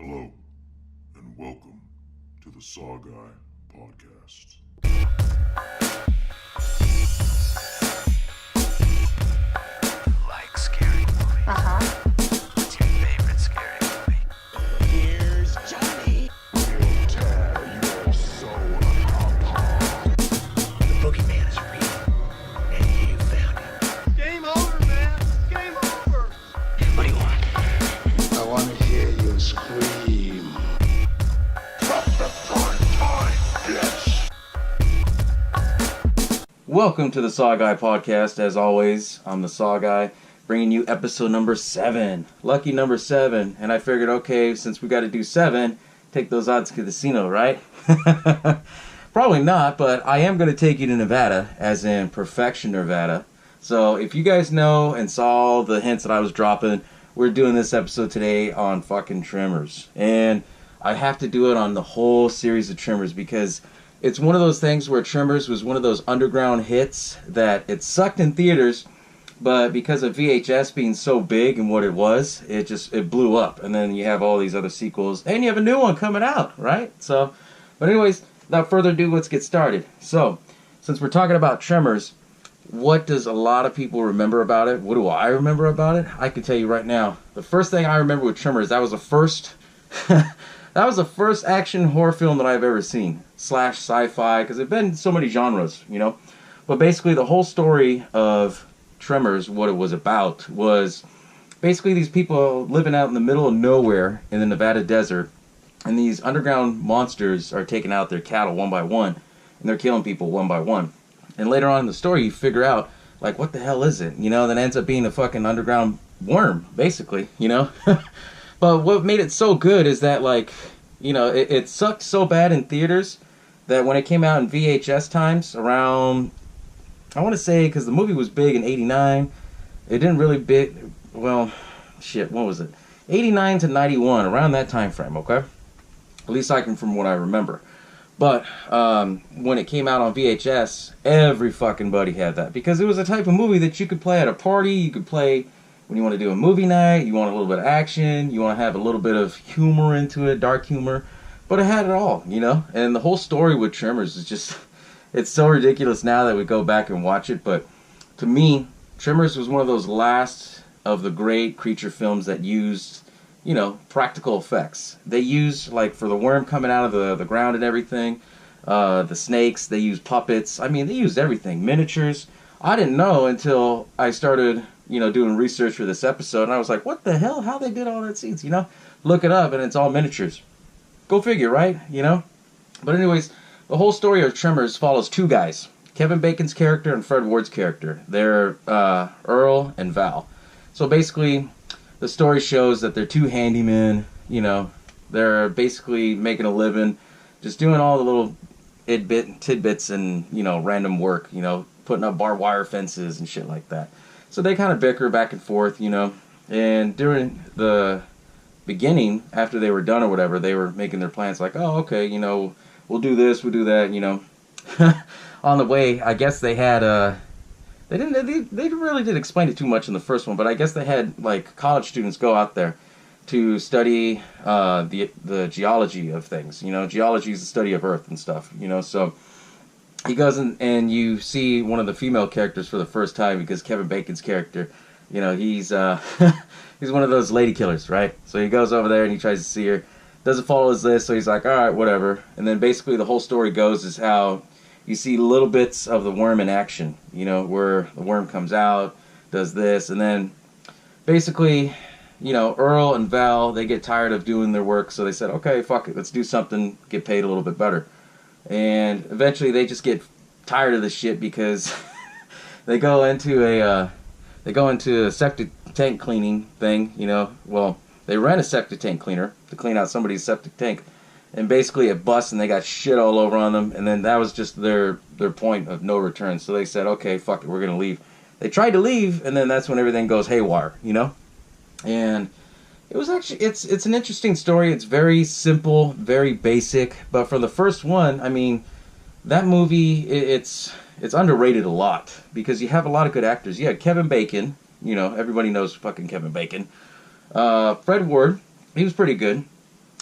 Hello, and welcome to the SaWGuy podcast. Like scary movies. What's your favorite scary movie? Here's Johnny. We'll tear your soul apart. The boogeyman is real, and you found him. Game over, man. Game over. What do you want? I want to hear you scream. From the front time, bitch. Welcome to the SaWGuy podcast. As always, I'm the SaWGuy, bringing you episode number 7. Lucky number 7. And I figured, okay, since we got to do 7, take those odds to the casino, right? Probably not, but I am going to take you to Nevada, as in Perfection, Nevada. So if you guys know and saw the hints that I was dropping, we're doing this episode today on fucking Tremors. And I have to do it on the whole series of Tremors because it's one of those things where Tremors was one of those underground hits that it sucked in theaters, but because of VHS being so big and what it was, it blew up. And then you have all these other sequels, and you have a new one coming out, right? So, but anyways, without further ado, let's get started. So, since we're talking about Tremors, what does a lot of people remember about it? What do I remember about it? I can tell you right now. The first thing I remember with Tremors, that was the first that was the first action horror film that I've ever seen, / sci-fi, because there've been so many genres, you know. But basically the whole story of Tremors, what it was about, was basically these people living out in the middle of nowhere in the Nevada desert, and these underground monsters are taking out their cattle one by one, and they're killing people one by one. And later on in the story, you figure out, like, what the hell is it? You know, that ends up being a fucking underground worm, basically, you know? But what made it so good is that, like, you know, it sucked so bad in theaters that when it came out in VHS times, around, I want to say, because the movie was big in 89, it didn't really big, well, shit, what was it? 89 to 91, around that time frame, okay? At least I can, from what I remember. But when it came out on VHS, every fucking buddy had that. Because it was a type of movie that you could play at a party, you could play when you want to do a movie night, you want a little bit of action, you want to have a little bit of humor into it, dark humor. But it had it all, you know? And the whole story with Tremors is just, it's so ridiculous now that we go back and watch it. But to me, Tremors was one of those last of the great creature films that used, you know, practical effects. They used, like, for the worm coming out of the ground and everything, the snakes, they used puppets. I mean, they used everything. Miniatures. I didn't know until I started, you know, doing research for this episode, and I was like, what the hell? How they did all that scenes, you know? Look it up, and it's all miniatures. Go figure, right? You know? But anyways, the whole story of Tremors follows two guys. Kevin Bacon's character and Fred Ward's character. They're Earl and Val. So basically, the story shows that they're two handymen, you know, they're basically making a living, just doing all the little tidbits and, you know, random work, you know, putting up barbed wire fences and shit like that. So they kind of bicker back and forth, you know, and during the beginning, after they were done or whatever, they were making their plans like, oh, okay, you know, we'll do this, we'll do that, you know. On the way, I guess they had, they really didn't explain it too much in the first one, but I guess they had, like, college students go out there to study the geology of things. You know, geology is the study of Earth and stuff, you know, so he goes and you see one of the female characters for the first time because Kevin Bacon's character, you know, he's he's one of those lady killers, right? So he goes over there and he tries to see her, doesn't follow his list, so he's like, all right, whatever. And then basically the whole story goes is how you see little bits of the worm in action, you know, where the worm comes out, does this, and then basically, you know, Earl and Val, they get tired of doing their work, so they said, okay, fuck it, let's do something, get paid a little bit better. And eventually they just get tired of this shit because they go into a septic tank cleaning thing, you know, well, they rent a septic tank cleaner to clean out somebody's septic tank. And basically it busts and they got shit all over on them. And then that was just their point of no return. So they said, okay, fuck it, we're going to leave. They tried to leave, and then that's when everything goes haywire, you know? And it was actually, it's an interesting story. It's very simple, very basic. But for the first one, I mean, that movie, it's underrated a lot. Because you have a lot of good actors. You had Kevin Bacon. You know, everybody knows fucking Kevin Bacon. Fred Ward, he was pretty good.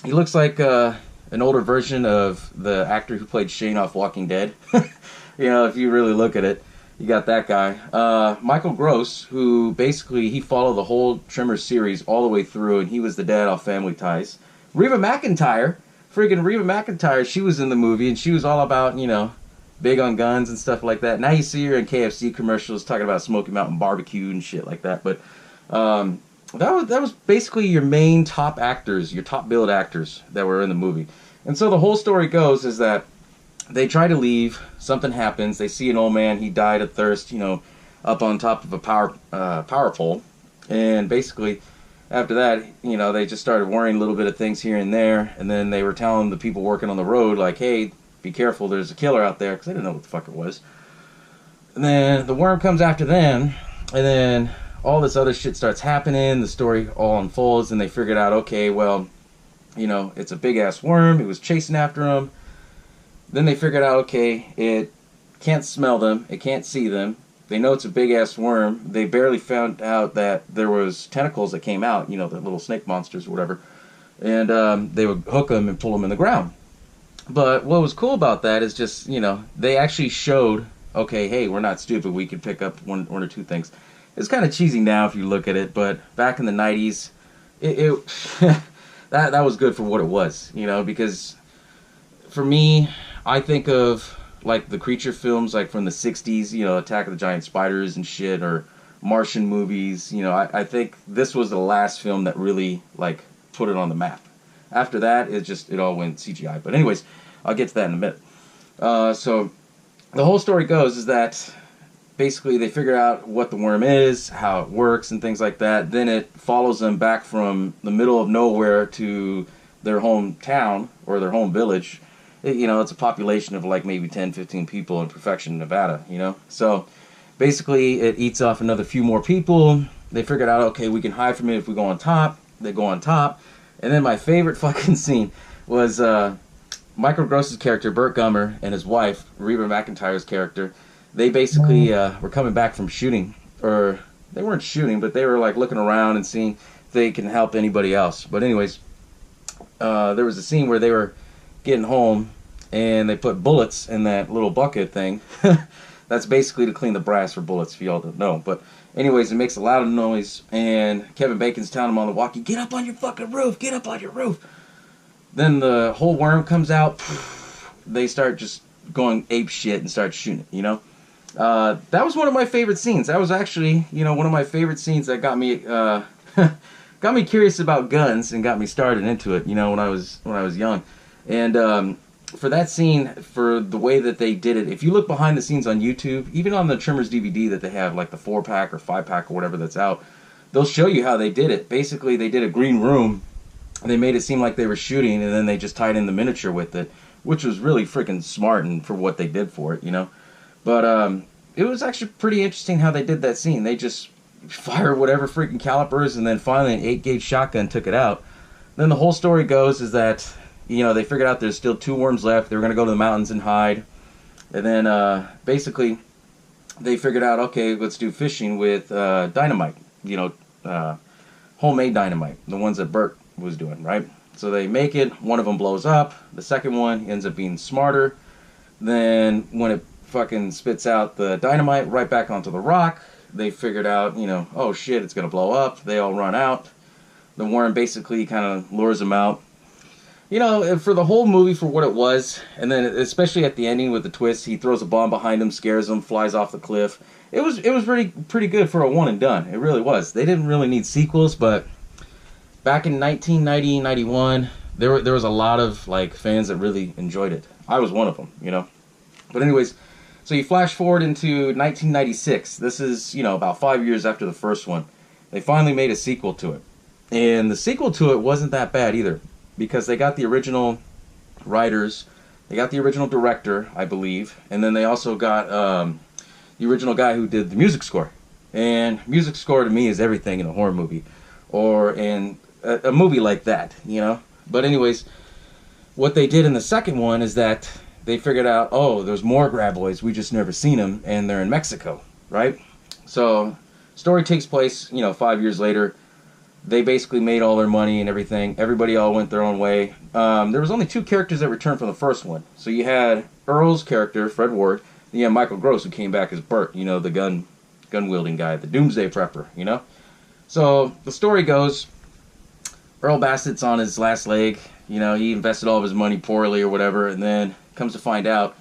he looks like an older version of the actor who played Shane off Walking Dead. You know, if you really look at it, you got that guy. Michael Gross, who basically, he followed the whole Tremors series all the way through, and he was the dad off Family Ties. Reba McEntire, she was in the movie, and she was all about, you know, big on guns and stuff like that. Now you see her in KFC commercials talking about Smoky Mountain Barbecue and shit like that. But that was basically your main top actors, your top billed actors that were in the movie. And so the whole story goes is that they try to leave, something happens, they see an old man, he died of thirst, you know, up on top of a power pole. And basically, after that, you know, they just started worrying a little bit of things here and there. And then they were telling the people working on the road, like, hey, be careful, there's a killer out there, because they didn't know what the fuck it was. And then the worm comes after them, and then all this other shit starts happening, the story all unfolds, and they figured out, okay, well, you know, it's a big-ass worm, it was chasing after them. Then they figured out, okay, it can't smell them, it can't see them, they know it's a big-ass worm, they barely found out that there was tentacles that came out, you know, the little snake monsters or whatever, and they would hook them and pull them in the ground. But what was cool about that is just, you know, they actually showed, okay, hey, we're not stupid, we could pick up one or two things. It's kind of cheesy now if you look at it, but back in the 90s, that was good for what it was, you know, because for me, I think of, like, the creature films, like, from the 60s, you know, Attack of the Giant Spiders and shit, or Martian movies, you know, I think this was the last film that really, like, put it on the map. After that, it all went CGI. But anyways, I'll get to that in a minute. So the whole story goes is that basically they figure out what the worm is, how it works, and things like that. Then it follows them back from the middle of nowhere to their hometown or their home village. You know, it's a population of like maybe 10, 15 people in Perfection, Nevada, you know. So basically it eats off another few more people. They figured out, okay, we can hide from it if we go on top. They go on top. And then my favorite fucking scene was Michael Gross's character, Burt Gummer, and his wife, Reba McEntire's character. They basically were coming back from shooting. Or they weren't shooting, but they were like looking around and seeing if they can help anybody else. But anyways, there was a scene where they were getting home and they put bullets in that little bucket thing. That's basically to clean the brass for bullets, if y'all don't know. But anyways, it makes a lot of noise, and Kevin Bacon's telling him on the walkie, get up on your fucking roof, get up on your roof. Then the whole worm comes out, they start just going ape shit and start shooting it, you know. That was one of my favorite scenes. That was actually, you know, one of my favorite scenes that got me got me curious about guns and got me started into it, you know, when I was young. And for that scene, for the way that they did it, if you look behind the scenes on YouTube, even on the Tremors DVD that they have, like the 4-pack or 5-pack or whatever that's out, they'll show you how they did it. Basically, they did a green room, and they made it seem like they were shooting, and then they just tied in the miniature with it, which was really freaking smart and for what they did for it, you know. But it was actually pretty interesting how they did that scene. They just fired whatever freaking calipers, and then finally an 8-gauge shotgun took it out. Then the whole story goes is that, you know, they figured out there's still 2 worms left. They were going to go to the mountains and hide. And then basically they figured out, okay, let's do fishing with dynamite. You know, homemade dynamite. The ones that Bert was doing, right? So they make it. One of them blows up. The second one ends up being smarter. Then when it fucking spits out the dynamite right back onto the rock, they figured out, you know, oh shit, it's going to blow up. They all run out. The worm basically kind of lures them out. You know, for the whole movie, for what it was, and then especially at the ending with the twist, he throws a bomb behind him, scares him, flies off the cliff. It was really pretty good for a one and done. It really was. They didn't really need sequels, but back in 1990, 91, there was a lot of like fans that really enjoyed it. I was one of them, you know. But anyways, so you flash forward into 1996. This is, you know, about 5 years after the first one. They finally made a sequel to it, and the sequel to it wasn't that bad either. Because they got the original writers, they got the original director, I believe, and then they also got the original guy who did the music score. And music score to me is everything in a horror movie, or in a movie like that, you know. But anyways, what they did in the second one is that they figured out, oh, there's more graboids, we just never seen them, and they're in Mexico, right? So, story takes place, you know, 5 years later. they basically made all their money and everything. Everybody all went their own way. There was only 2 characters that returned from the first one. So you had Earl's character, Fred Ward, and you had Michael Gross, who came back as Burt, you know, the gun-wielding guy, the Doomsday Prepper, you know? So the story goes, Earl Bassett's on his last leg. You know, he invested all of his money poorly or whatever, and then comes to find out,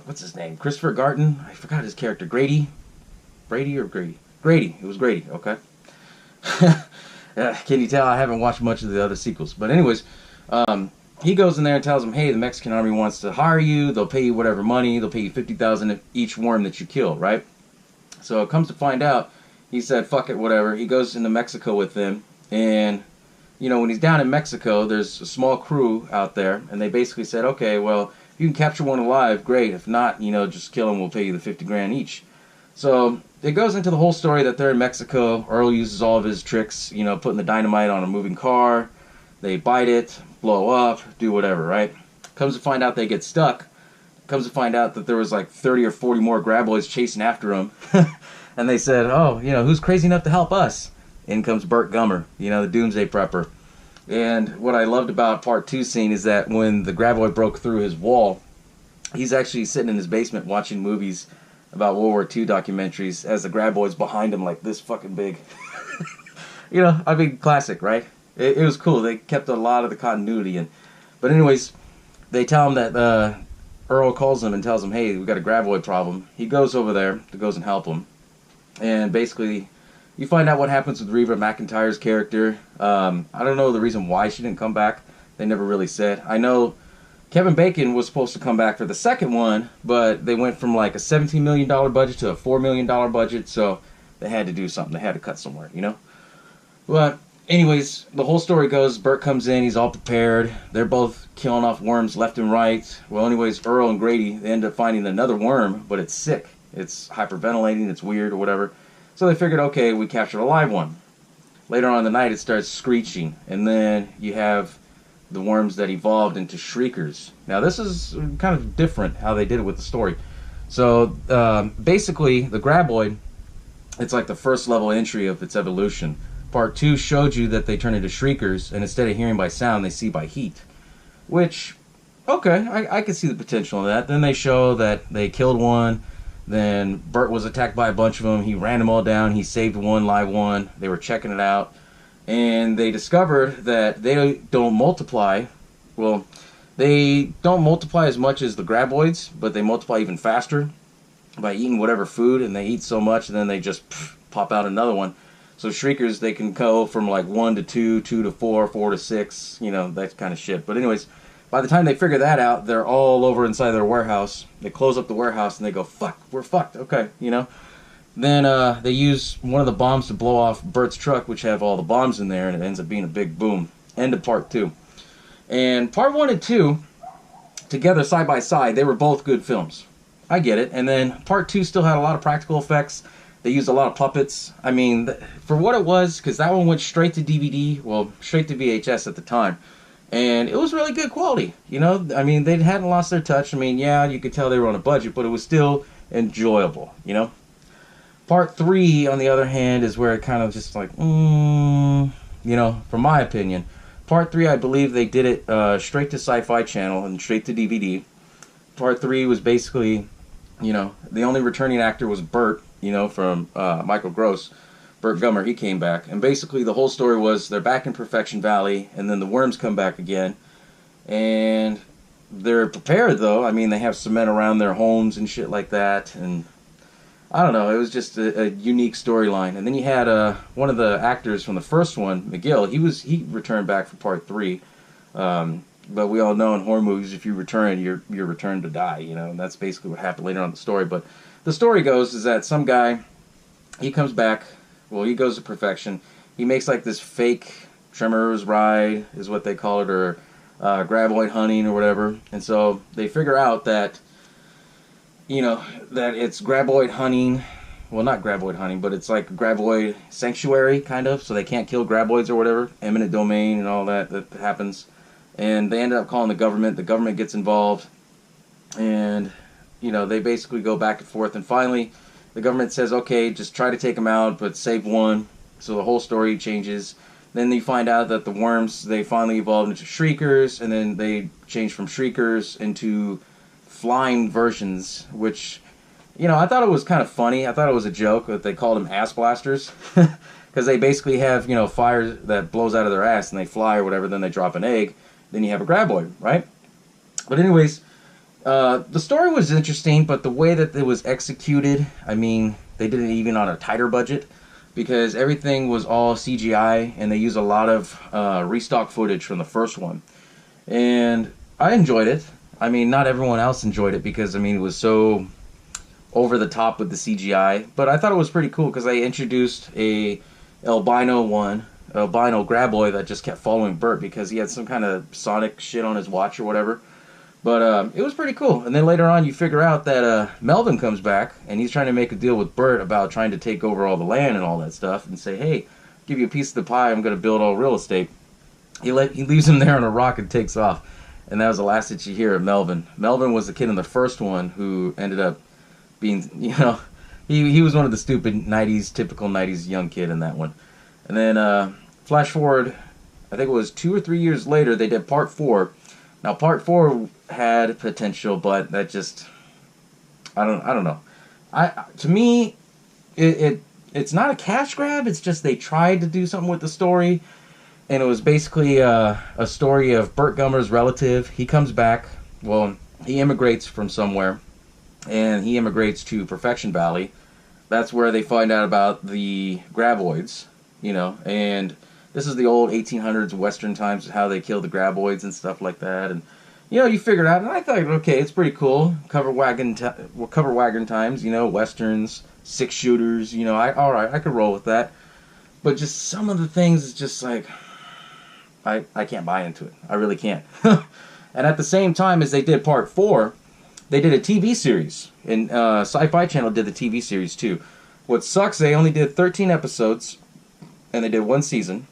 what's his name? Christopher Garton? I forgot his character. Grady? Brady or Grady? Grady. It was Grady, okay. Can you tell I haven't watched much of the other sequels? But anyways, he goes in there and tells him, hey, the Mexican army wants to hire you. They'll pay you whatever money. They'll pay you $50,000 each worm that you kill, right? So it comes to find out, he said, fuck it, whatever. He goes into Mexico with them, and you know, when he's down in Mexico, there's a small crew out there, and they basically said, okay, well, if you can capture one alive, great. If not, you know, just kill him, we'll pay you the 50 grand each. So it goes into the whole story that they're in Mexico. Earl uses all of his tricks, you know, putting the dynamite on a moving car. They bite it, blow up, do whatever, right? Comes to find out they get stuck. Comes to find out that there was like 30 or 40 more graboids chasing after them. And they said, oh, you know, who's crazy enough to help us? In comes Burt Gummer, you know, the Doomsday Prepper. And what I loved about Part 2 scene is that when the graboid broke through his wall, he's actually sitting in his basement watching movies about World War II documentaries as the graboid's behind him like this fucking big. You know, I mean, classic, right? It was cool. They kept a lot of the continuity in. But anyways, they tell him that Earl calls him and tells him, hey, we got a graboid problem. He goes over there, goes and help him. And basically, you find out what happens with Reba McEntire's character. I don't know the reason why she didn't come back. They never really said. I know Kevin Bacon was supposed to come back for the second one, but they went from like a $17 million budget to a $4 million budget, so they had to do something. They had to cut somewhere, you know? But anyways, the whole story goes, Burt comes in, he's all prepared. They're both killing off worms left and right. Well, anyways, Earl and Grady, they end up finding another worm, but it's sick. It's hyperventilating, it's weird or whatever. So they figured, okay, we captured a live one. Later on in the night, it starts screeching, and then you have the worms that evolved into shriekers. Now, this is kind of different how they did it with the story. So, basically, the graboid, it's like the first level entry of its evolution. Part 2 showed you that they turn into shriekers, and instead of hearing by sound, they see by heat. Which, okay, I can see the potential in that. Then they show that they killed one. Then Burt was attacked by a bunch of them. He ran them all down. He saved one live one. They were checking it out. And they discovered that they don't multiply. Well, they don't multiply as much as the graboids, but they multiply even faster by eating whatever food. And they eat so much, and then they just pop out another one. So shriekers, they can go from like 1 to 2, 2 to 4, 4 to 6, you know, that kind of shit. But anyways, by the time they figure that out, they're all over inside their warehouse. They close up the warehouse and they go, fuck, we're fucked, okay, you know. Then they use one of the bombs to blow off Bert's truck, which have all the bombs in there, and it ends up being a big boom. End of Part 2. And Part 1 and 2, together side by side, they were both good films. I get it. And then Part 2 still had a lot of practical effects. They used a lot of puppets. I mean, for what it was, because that one went straight to DVD, well, straight to VHS at the time. And it was really good quality, you know? I mean, they hadn't lost their touch. I mean, yeah, you could tell they were on a budget, but it was still enjoyable, you know? Part 3, on the other hand, is where it kind of just like, you know, from my opinion. Part 3, I believe they did it straight to Sci-Fi Channel and straight to DVD. Part 3 was basically, you know, the only returning actor was Burt, you know, from Michael Gross. Burt Gummer, he came back. And basically the whole story was they're back in Perfection Valley, and then the worms come back again. And they're prepared, though. I mean, they have cement around their homes and shit like that. And I don't know, it was just a unique storyline. And then you had one of the actors from the first one, McGill. He returned back for Part 3. But we all know in horror movies, if you return, you're returned to die, you know. And that's basically what happened later on in the story. But the story goes is that some guy, he comes back. Well, he goes to Perfection. He makes like this fake Tremors ride, is what they call it, or graboid hunting or whatever. And so they figure out that, you know, that it's graboid hunting. Well, not graboid hunting, but it's like graboid sanctuary, kind of. So they can't kill graboids or whatever. Eminent domain and all that happens. And they end up calling the government. The government gets involved. And, you know, they basically go back and forth. And finally, the government says, okay, just try to take them out, but save one. So the whole story changes. Then you find out that the worms, they finally evolved into shriekers, and then they changed from shriekers into flying versions, which, you know, I thought it was kind of funny. I thought it was a joke that they called them ass blasters. Because they basically have, you know, fire that blows out of their ass and they fly or whatever, then they drop an egg. Then you have a graboid, right? But anyways, the story was interesting, but the way that it was executed, I mean, they did it even on a tighter budget. Because everything was all CGI, and they used a lot of restock footage from the first one. And I enjoyed it. I mean, not everyone else enjoyed it because, I mean, it was so over the top with the CGI. But I thought it was pretty cool because they introduced a albino graboid that just kept following Bert because he had some kind of sonic shit on his watch or whatever. But it was pretty cool. And then later on you figure out that Melvin comes back and he's trying to make a deal with Bert about trying to take over all the land and all that stuff and say, hey, give you a piece of the pie, I'm going to build all real estate. He leaves him there on a rock and takes off. And that was the last that you hear of Melvin. Melvin was the kid in the first one who ended up being, you know, he was one of the stupid typical 90s young kid in that one. And then flash forward, I think it was 2 or 3 years later, they did part 4. Now, part 4 had potential, but that just, I don't know. To me, it's not a cash grab. It's just they tried to do something with the story, and it was basically a story of Burt Gummer's relative. He comes back. Well, he immigrates from somewhere, and he immigrates to Perfection Valley. That's where they find out about the graboids, you know, and this is the old 1800s Western times, how they killed the graboids and stuff like that. And, you know, you figure it out. And I thought, okay, it's pretty cool. Cover wagon times, you know, Westerns, 6-shooters, you know, all right, I could roll with that. But just some of the things is just like, I can't buy into it. I really can't. And at the same time as they did part 4, they did a TV series. And Sci-Fi Channel did the TV series too. What sucks, they only did 13 episodes, and they did 1 season.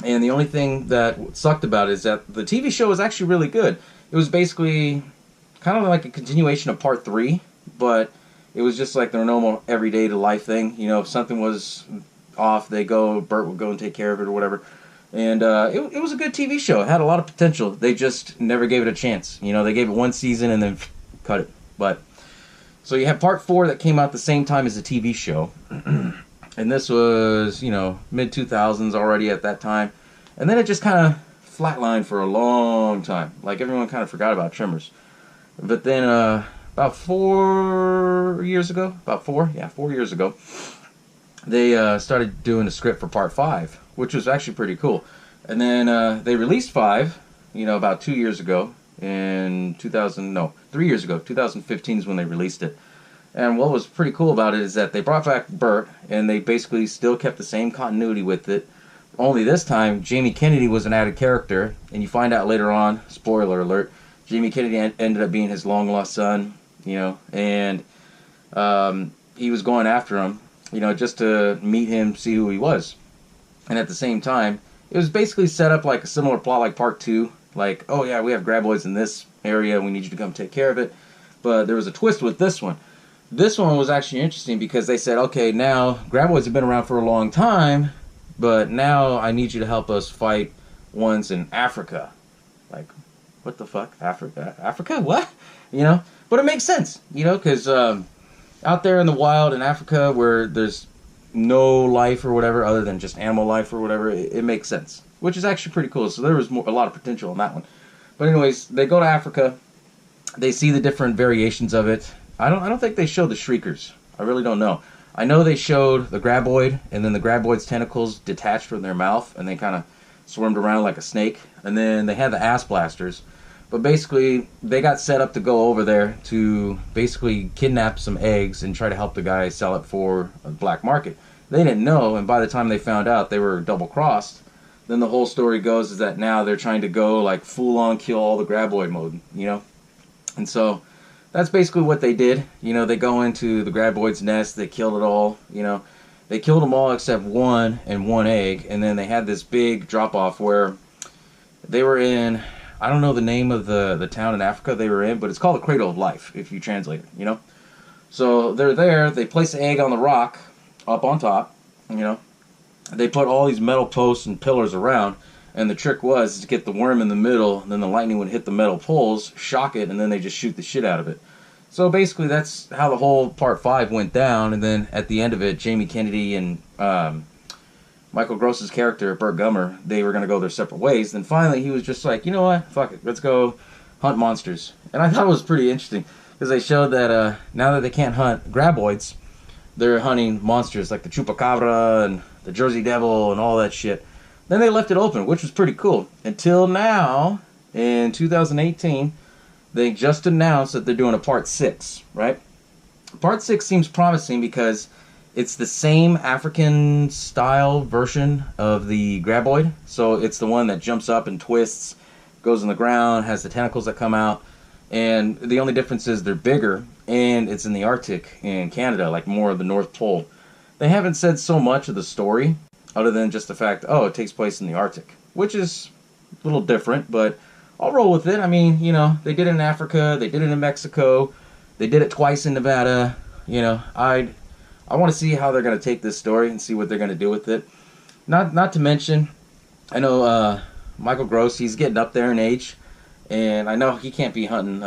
And the only thing that sucked about it is that the TV show was actually really good. It was basically kind of like a continuation of part 3, but it was just like their normal everyday to life thing. You know, if something was off, Bert would go and take care of it or whatever. And it was a good TV show. It had a lot of potential. They just never gave it a chance. You know, they gave it 1 season and then cut it. But so you have part 4 that came out the same time as the TV show. And this was, you know, mid-2000s already at that time. And then it just kind of flatlined for a long time. Like, everyone kind of forgot about Tremors. But then about 4 years ago, 4 years ago, they started doing a script for part 5, which was actually pretty cool. And then they released 5, you know, about 2 years ago. In 3 years ago. 2015 is when they released it. And what was pretty cool about it is that they brought back Bert, and they basically still kept the same continuity with it. Only this time, Jamie Kennedy was an added character, and you find out later on, spoiler alert, Jamie Kennedy ended up being his long-lost son, you know, and he was going after him, you know, just to meet him, see who he was. And at the same time, it was basically set up like a similar plot like part 2, like, oh yeah, we have graboids in this area, we need you to come take care of it. But there was a twist with this one. This one was actually interesting because they said, okay, now graboids have been around for a long time, but now I need you to help us fight ones in Africa. Like, what the fuck? Africa? Africa? What? You know? But it makes sense, you know, because out there in the wild in Africa where there's no life or whatever other than just animal life or whatever, it makes sense, which is actually pretty cool. So there was a lot of potential in that one. But anyways, they go to Africa. They see the different variations of it. I don't think they showed the shriekers. I really don't know. I know they showed the graboid, and then the graboid's tentacles detached from their mouth, and they kind of swarmed around like a snake. And then they had the ass blasters. But basically, they got set up to go over there to basically kidnap some eggs and try to help the guy sell it for a black market. They didn't know, and by the time they found out, they were double-crossed. Then the whole story goes is that now they're trying to go like full-on kill all the graboid mode, you know? And so that's basically what they did. You know, they go into the graboid's nest, they killed it all, you know. They killed them all except one and one egg, and then they had this big drop-off where they were in, I don't know the name of the town in Africa they were in, but it's called the Cradle of Life, if you translate it, you know. So they're there, they place the egg on the rock, up on top, you know, they put all these metal posts and pillars around, and the trick was to get the worm in the middle, and then the lightning would hit the metal poles, shock it, and then they just shoot the shit out of it. So basically, that's how the whole Part 5 went down, and then at the end of it, Jamie Kennedy and Michael Gross's character, Burt Gummer, they were going to go their separate ways. Then finally, he was just like, you know what, fuck it, let's go hunt monsters. And I thought it was pretty interesting, because they showed that now that they can't hunt graboids, they're hunting monsters like the Chupacabra and the Jersey Devil and all that shit. Then they left it open, which was pretty cool. Until now, in 2018, they just announced that they're doing a Part 6, right? Part 6 seems promising because it's the same African-style version of the graboid. So it's the one that jumps up and twists, goes in the ground, has the tentacles that come out. And the only difference is they're bigger, and it's in the Arctic in Canada, like more of the North Pole. They haven't said so much of the story, other than just the fact, oh, it takes place in the Arctic, which is a little different, but I'll roll with it. I mean, you know, they did it in Africa, they did it in Mexico, they did it twice in Nevada. You know, I want to see how they're going to take this story and see what they're going to do with it. Not to mention, I know Michael Gross, he's getting up there in age, and I know he can't be hunting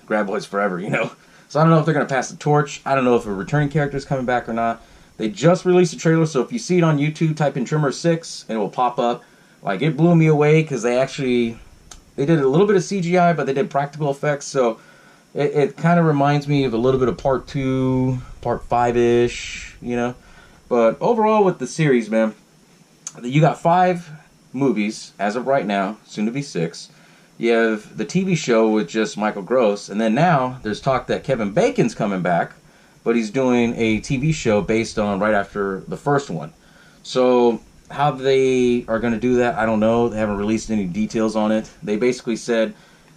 graboids forever, you know. So I don't know if they're going to pass the torch. I don't know if a returning character is coming back or not. They just released a trailer, so if you see it on YouTube, type in Tremors 6, and it will pop up. Like, it blew me away, because they did a little bit of CGI, but they did practical effects, so it kind of reminds me of a little bit of Part 2, Part 5-ish, you know. But overall with the series, man, you got 5 movies as of right now, soon to be 6. You have the TV show with just Michael Gross, and then now there's talk that Kevin Bacon's coming back, but he's doing a TV show based on right after the first one. So how they are going to do that, I don't know. They haven't released any details on it. They basically said,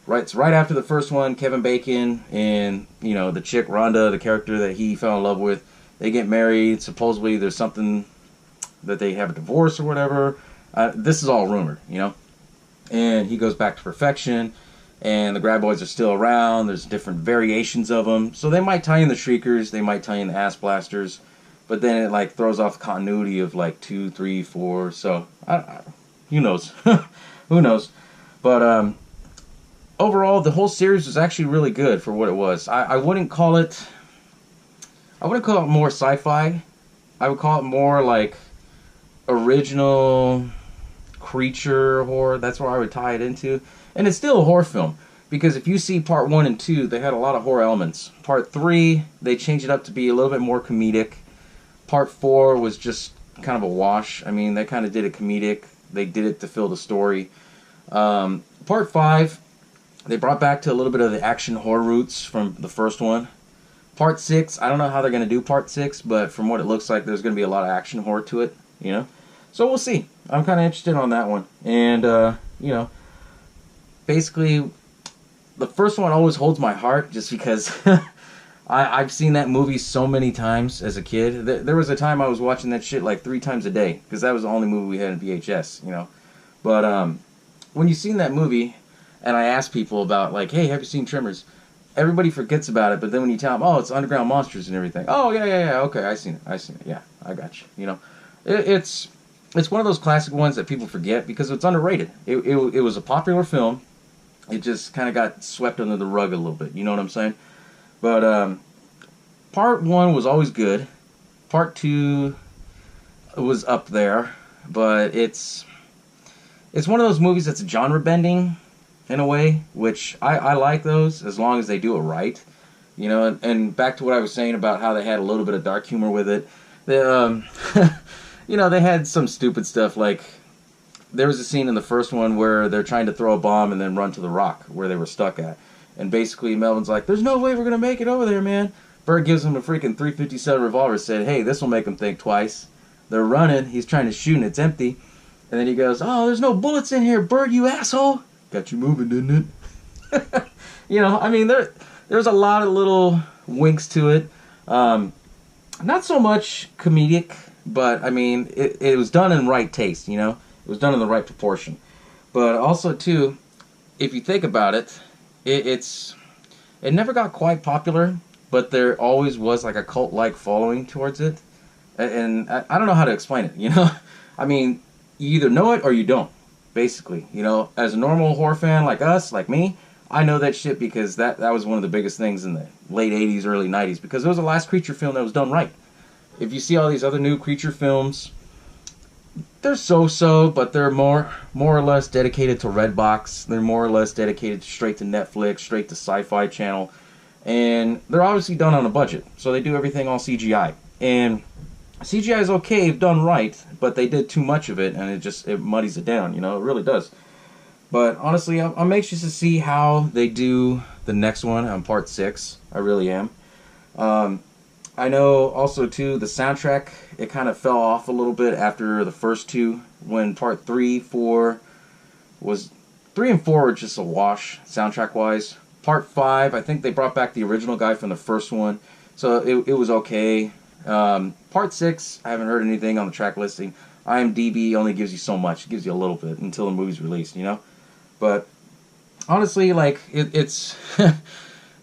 it's right after the first one, Kevin Bacon and, you know, the chick Rhonda, the character that he fell in love with, they get married. Supposedly there's something that they have a divorce or whatever. This is all rumored, you know. And he goes back to perfection, and the graboids are still around. There's different variations of them. So they might tie in the Shriekers, they might tie in the Ass Blasters, but then it like throws off the continuity of like 2, 3, 4. So who knows? Who knows? But overall, the whole series was actually really good for what it was. I wouldn't call it more sci-fi. I would call it more like original creature horror. That's where I would tie it into. And it's still a horror film, because if you see Part 1 and 2, they had a lot of horror elements. Part 3, they changed it up to be a little bit more comedic. Part 4 was just kind of a wash. I mean, they kind of did it comedic. They did it to fill the story. Part 5, they brought back to a little bit of the action horror roots from the first one. Part 6, I don't know how they're going to do Part 6, but from what it looks like, there's going to be a lot of action horror to it, you know? So we'll see. I'm kind of interested on that one. And, you know, basically, the first one always holds my heart just because I've seen that movie so many times as a kid. There was a time I was watching that shit like 3 times a day, because that was the only movie we had in VHS, you know? But when you've seen that movie, and I ask people about, like, hey, have you seen Tremors? Everybody forgets about it, but then when you tell them, oh, it's underground monsters and everything. Oh, yeah, okay, I seen it. Yeah, I got you. You know, it's one of those classic ones that people forget because it's underrated. It was a popular film. It just kind of got swept under the rug a little bit. You know what I'm saying? But Part 1 was always good. Part 2 was up there, but it's one of those movies that's genre bending in a way, which I like those as long as they do it right, you know. And back to what I was saying about how they had a little bit of dark humor with it. You know, they had some stupid stuff, like there was a scene in the first one where they're trying to throw a bomb and then run to the rock where they were stuck at, and basically Melvin's like, there's no way we're gonna make it over there, man. Bert gives him a freaking .357 revolver, said, hey, this will make them think twice. They're running, he's trying to shoot and it's empty, and then he goes, oh, there's no bullets in here, Bert, you asshole. Got you moving, didn't it? You know, I mean, there's a lot of little winks to it. Not so much comedic, but I mean, it was done in right taste, you know? It was done in the right proportion. But also, too, if you think about it, it never got quite popular, but there always was like a cult-like following towards it. And I don't know how to explain it, you know? I mean, you either know it or you don't, basically. You know, as a normal horror fan like us, like me, I know that shit because that was one of the biggest things in the late 80s, early 90s, because it was the last creature film that was done right. If you see all these other new creature films, they're so-so, but they're more or less dedicated to Redbox. They're more or less dedicated straight to Netflix, straight to Sci-Fi Channel. And they're obviously done on a budget, so they do everything all CGI. And CGI is okay if done right, but they did too much of it, and it muddies it down, you know, it really does. But honestly, I'm anxious to see how they do the next one on part 6. I really am. I know also too, the soundtrack, it kind of fell off a little bit after the first two, when part 3, 4 was... 3 and 4 were just a wash, soundtrack-wise. Part 5, I think they brought back the original guy from the first one, so it was okay. Part 6, I haven't heard anything on the track listing. IMDb only gives you so much. It gives you a little bit until the movie's released, you know? But honestly, like, it's...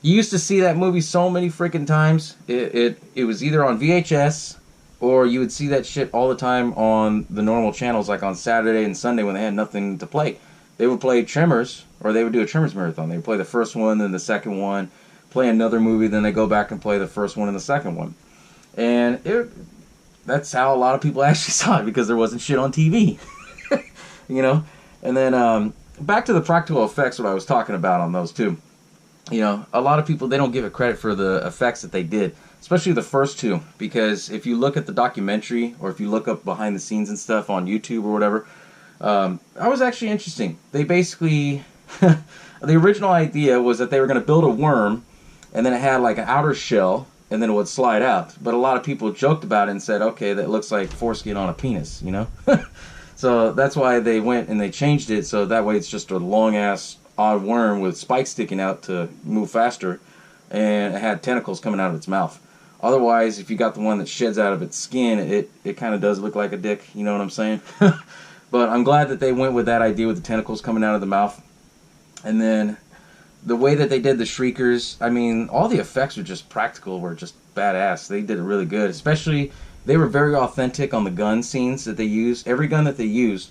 You used to see that movie so many freaking times. It was either on VHS, or you would see that shit all the time on the normal channels, like on Saturday and Sunday when they had nothing to play. They would play Tremors, or they would do a Tremors marathon. They would play the first one, then the second one, play another movie, then they go back and play the first one and the second one. And that's how a lot of people actually saw it, because there wasn't shit on TV. You know? And then, back to the practical effects, what I was talking about on those two. You know, a lot of people, they don't give it credit for the effects that they did, especially the first two, because if you look at the documentary, or if you look up behind the scenes and stuff on YouTube or whatever, that was actually interesting. They basically, the original idea was that they were going to build a worm, and then it had like an outer shell, and then it would slide out. But a lot of people joked about it and said, okay, that looks like foreskin on a penis, you know? So that's why they went and they changed it, so that way it's just a long-ass odd worm with spikes sticking out to move faster, and it had tentacles coming out of its mouth. Otherwise, if you got the one that sheds out of its skin, it kind of does look like a dick, you know what I'm saying? But I'm glad that they went with that idea with the tentacles coming out of the mouth. And then the way that they did the shriekers, I mean, all the effects were just practical, were just badass. They did it really good. Especially, they were very authentic on the gun scenes that they used. Every gun that they used.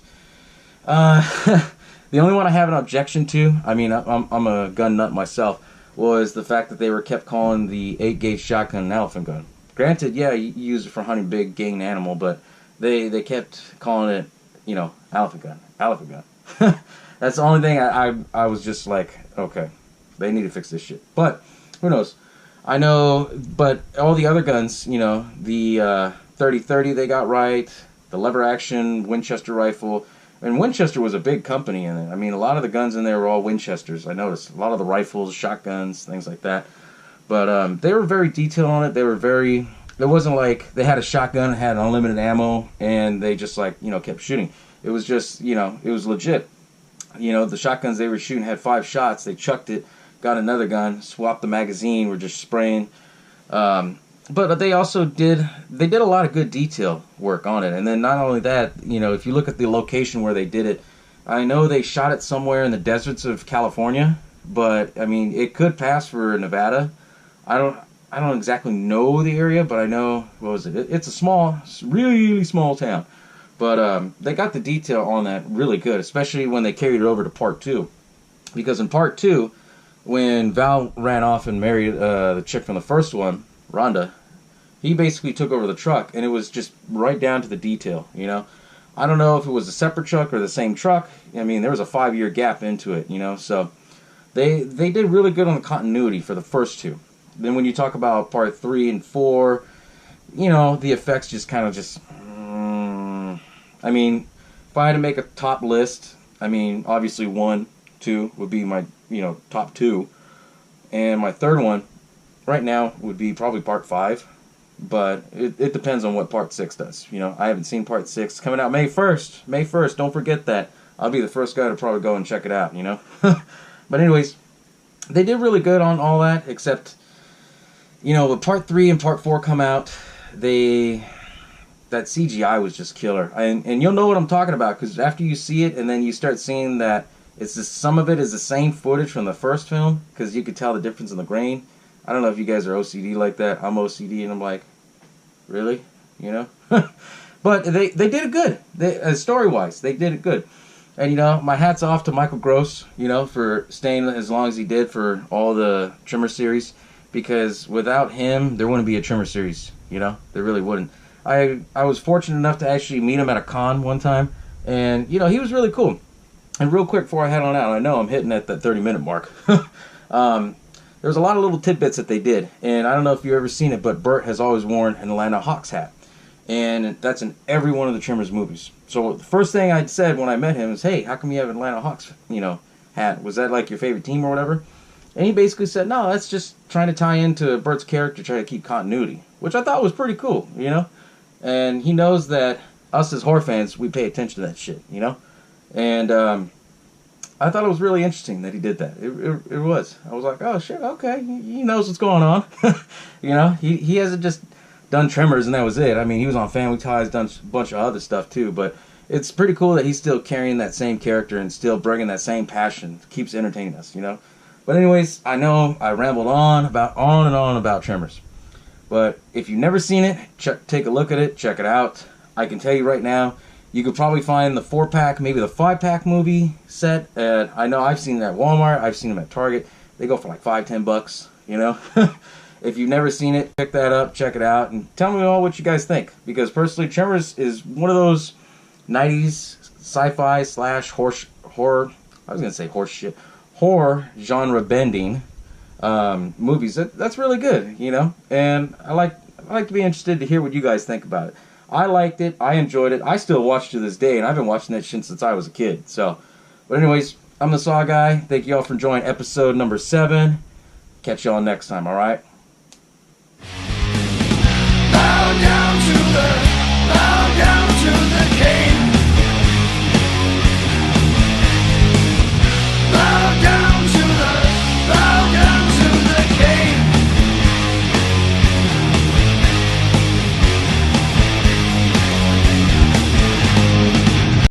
The only one I have an objection to, I mean, I'm a gun nut myself, was the fact that they were kept calling the 8-gauge shotgun an elephant gun. Granted, yeah, you use it for hunting big game animal, but they kept calling it, you know, elephant gun. That's the only thing I was just like, okay, they need to fix this shit. But, who knows? I know, but all the other guns, you know, the 30-30 they got right, the lever action Winchester rifle. And Winchester was a big company in it. I mean, a lot of the guns in there were all Winchesters. I noticed a lot of the rifles, shotguns, things like that. But they were very detailed on it. They were very... It wasn't like they had a shotgun, had unlimited ammo, and they just, like, you know, kept shooting. It was just, you know, it was legit. You know, the shotguns they were shooting had 5 shots. They chucked it, got another gun, swapped the magazine, were just spraying. But they also did a lot of good detail work on it. And then not only that, you know, if you look at the location where they did it, I know they shot it somewhere in the deserts of California, but I mean, it could pass for Nevada. I don't exactly know the area, but I know, what was it? It's a small, really small town. But they got the detail on that really good, especially when they carried it over to part 2. Because in part 2, when Val ran off and married the chick from the first one, Rhonda, he basically took over the truck, and it was just right down to the detail, you know. I don't know if it was a separate truck or the same truck. I mean, there was a 5-year gap into it, you know. So they did really good on the continuity for the first 2. Then when you talk about part 3 and 4, you know, the effects just kind of just... I mean, if I had to make a top list, I mean, obviously 1, 2 would be my, you know, top 2. And my third one, right now, would be probably part 5. But it depends on what part 6 does. You know, I haven't seen part 6. Coming out May 1st. May 1st, don't forget that. I'll be the first guy to probably go and check it out, you know. But anyways, they did really good on all that, except, you know, when part 3 and part 4 come out, that CGI was just killer. And you'll know what I'm talking about, because after you see it and then you start seeing that some of it is the same footage from the first film, because you could tell the difference in the grain. I don't know if you guys are OCD like that. I'm OCD, and I'm like, really? You know? But they did it good. Story-wise, they did it good. And, my hat's off to Michael Gross, for staying as long as he did for all the Tremor series. Because without him, there wouldn't be a Tremor series, There really wouldn't. I was fortunate enough to actually meet him at a con one time. And, he was really cool. And real quick before I head on out, I know I'm hitting at that 30-minute mark. There's a lot of little tidbits that they did. And I don't know if you've ever seen it, but Bert has always worn an Atlanta Hawks hat. And that's in every one of the Tremors movies. So the first thing I said when I met him is, hey, how come you have an Atlanta Hawks, hat? Was that like your favorite team or whatever? And he basically said, no, that's just trying to tie into Bert's character, try to keep continuity. Which I thought was pretty cool, And he knows that us as horror fans, we pay attention to that shit, And I thought it was really interesting that he did that. It was. I was like, oh, shit, okay. He knows what's going on. He hasn't just done Tremors and that was it. I mean, he was on Family Ties, done a bunch of other stuff too, but it's pretty cool that he's still carrying that same character and still bringing that same passion. Keeps entertaining us, But anyways, I know I rambled on and on about Tremors. But if you've never seen it, take a look at it, check it out. I can tell you right now, you could probably find the 4-pack, maybe the 5-pack movie set at, I know I've seen it at Walmart, I've seen them at Target. They go for like $5-10, If you've never seen it, pick that up, check it out, and tell me all what you guys think. Because personally, Tremors is one of those 90s sci-fi / horror, I was going to say horse shit, horror genre bending movies. That's really good, And I like to be interested to hear what you guys think about it. I liked it. I enjoyed it. I still watch to this day, and I've been watching that shit since I was a kid. So, but anyways, I'm the SaWGuy. Thank you all for enjoying episode number 7. Catch y'all next time, all right? Bow down to the